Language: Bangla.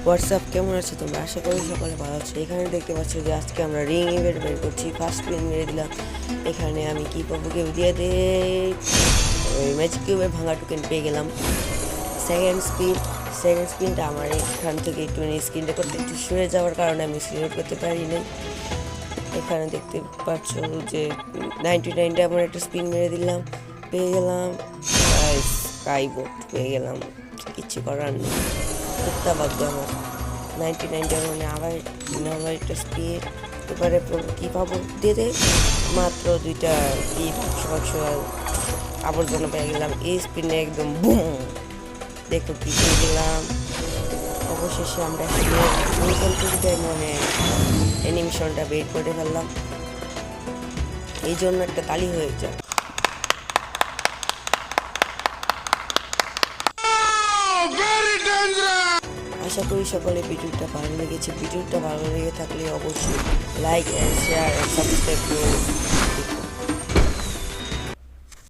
হোয়াটসঅ্যাপ কেমন আছে তোমরা? আশা করি সকলে ভালো আছো। এখানে দেখতে পাচ্ছ যে আজকে আমরা রিং ইভেন্ট বের করছি। ফার্স্ট স্পিন মেরে দিলাম। এখানে আমি কি পাবো, কেউ দিয়ে দে, ওই ম্যাজিক কিউবের ভাঙা টোকেন পেয়ে গেলাম। সেকেন্ড স্পিনটা আমার এখান থেকে একটু স্ক্রিনটা করতে একটু সরে যাওয়ার কারণে আমি স্ক্রিন করতে পারিনি। এখানে দেখতে পাচ্ছ যে 99টা আমার একটা স্পিন মেরে দিলাম, পেয়ে গেলাম স্কাইবোট, পেয়ে গেলাম। কিচ্ছু করার নেই, কুত্তা বাধ্য আমার 99টা মানে আবার একটা স্পিন। এবারে কী পাবো, দিয়ে দে, মাত্র 2টা কি বাক্স আবর্জনা পেয়ে গেলাম। এই স্পিনে একদম বুম, দেখো কি পেয়ে গেলাম। অবশেষে আমরা মানে অ্যানিমেশনটা বের করে ফেললাম, এই জন্য একটা তালি হয়ে যায়। আশা করি সকলে ভিডিওটা ভালো লেগেছে। ভিডিওটা ভালো লেগে থাকলে অবশ্যই like and share and subscribe করুন।